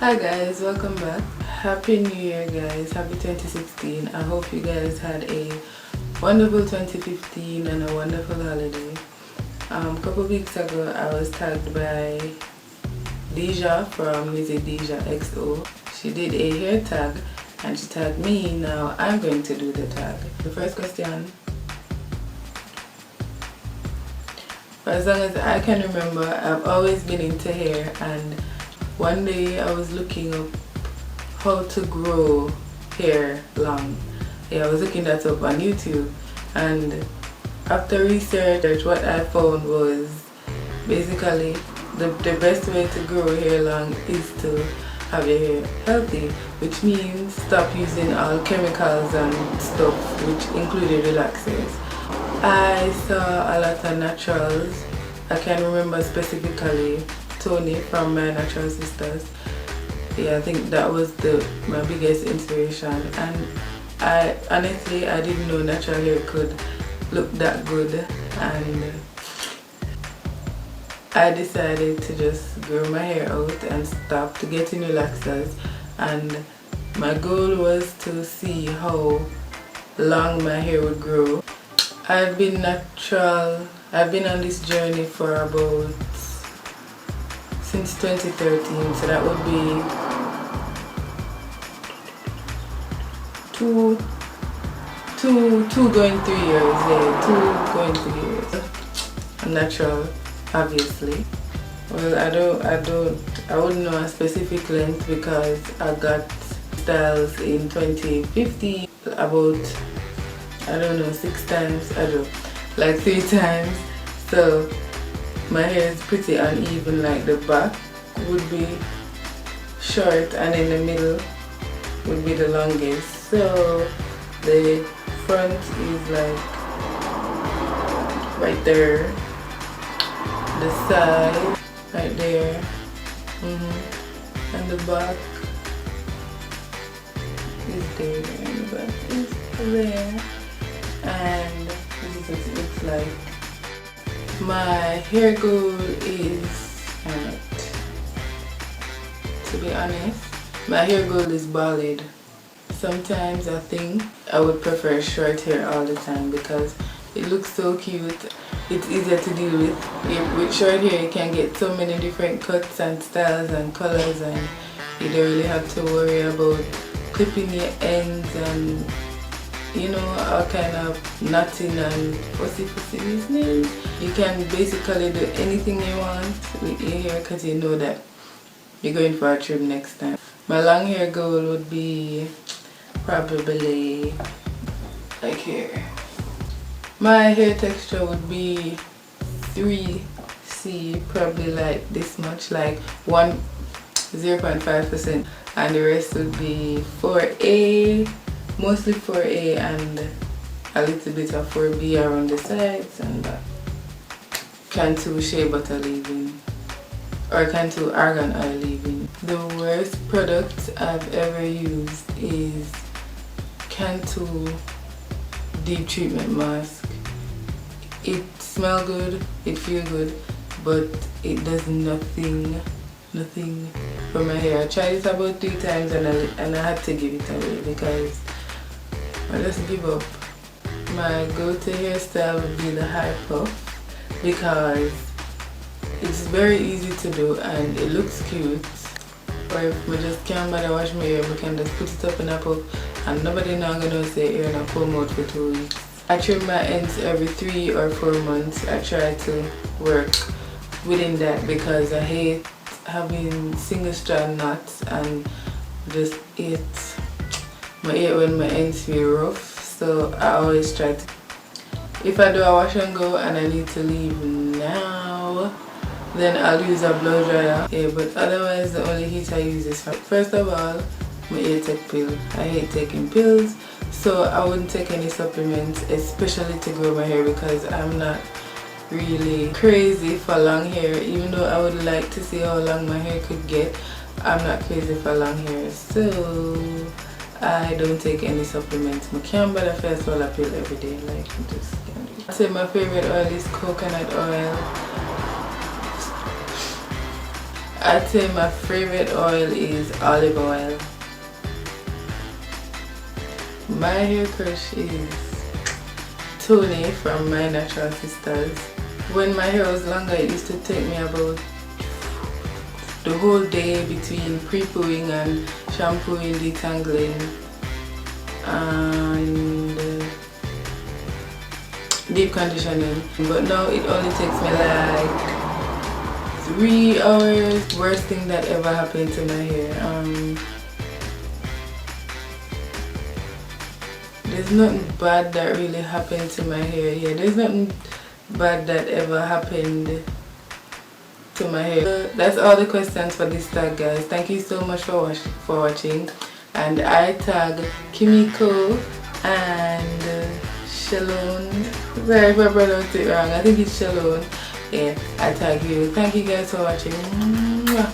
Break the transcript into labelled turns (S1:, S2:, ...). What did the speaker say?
S1: Hi guys, welcome back. Happy New Year guys, happy 2016. I hope you guys had a wonderful 2015 and a wonderful holiday. A couple weeks ago I was tagged by Deja from Music Deja XO. She did a hair tag and she tagged me. Now I'm going to do the tag. The first question, for as long as I can remember, I've always been into hair, and one day I was looking up how to grow hair long. I was looking that up on YouTube, and after research what I found was basically the best way to grow hair long is to have your hair healthy, which means stop using all chemicals and stuff, which included relaxers. I saw a lot of naturals. I can remember specifically Tony from My Natural Sisters. Yeah, I think that was my biggest inspiration, and I honestly didn't know natural hair could look that good, and I decided to just grow my hair out and stop to getting relaxers, and my goal was to see how long my hair would grow. I've been on this journey for about since 2013, so that would be two going 3 years. Yeah, 2 going 3 years. Natural, obviously. Well, I wouldn't know a specific length because I got styles in 2015 about, I don't know, 6 times. I don't know, like 3 times. So my hair is pretty uneven, like the back would be short and in the middle would be the longest. So the front is like right there, the side right there, and the back is there, and the back is there, and this is what it looks like. My hair goal is, to be honest, my hair goal is bald. Sometimes I think I would prefer short hair all the time because it looks so cute. It's easier to deal with. With short hair you can get so many different cuts and styles and colors, and you don't really have to worry about clipping your ends and all kind of knotting and fussy business. You can basically do anything you want with your hair because you know that you're going for a trim next time. My long hair goal would be probably like here. My hair texture would be 3C, probably like this much, like 0.5%, and the rest would be 4A, mostly 4A and a little bit of 4B around the sides, and Cantu shea butter leave-in or Cantu argan oil leave-in. The worst product I've ever used is Cantu deep treatment mask. It smells good, it feels good, but it does nothing for my hair. I tried it about 3 times and I had to give it away because I just give up. My go-to hairstyle would be the high puff because it's very easy to do and it looks cute. Or if we just can't bother wash my hair, we can just put it up in a puff and nobody now gonna say hair and comb out for 2 weeks. I trim my ends every 3 or 4 months. I try to work within that because I hate having single strand knots and just hate when my ends feel rough. So I always try to, if I do a wash and go and I need to leave now, then I'll use a blow dryer. Yeah, but otherwise the only heat I use is first of all, my ear take pill. I hate taking pills, so I wouldn't take any supplements, especially to grow my hair, because I'm not really crazy for long hair. Even though I would like to see how long my hair could get, I'm not crazy for long hair, so I don't take any supplements. I can't bother for a solar pill every day, like just can't do it. I'd say my favorite oil is coconut oil. I'd say my favorite oil is olive oil. My hair crush is Tony from My Natural Sisters. When my hair was longer, it used to take me about the whole day between pre-pooing and shampooing, detangling, and deep conditioning. But now it only takes me like 3 hours. Worst thing that ever happened to my hair. There's nothing bad that really happened to my hair. Yeah, there's nothing bad that ever happened to my hair. That's all the questions for this tag, guys. Thank you so much for watching. And I tag Kimiko and Shalon. Sorry if I pronounced it wrong. I think it's Shalon. Yeah, I tag you. Thank you guys for watching. Mwah.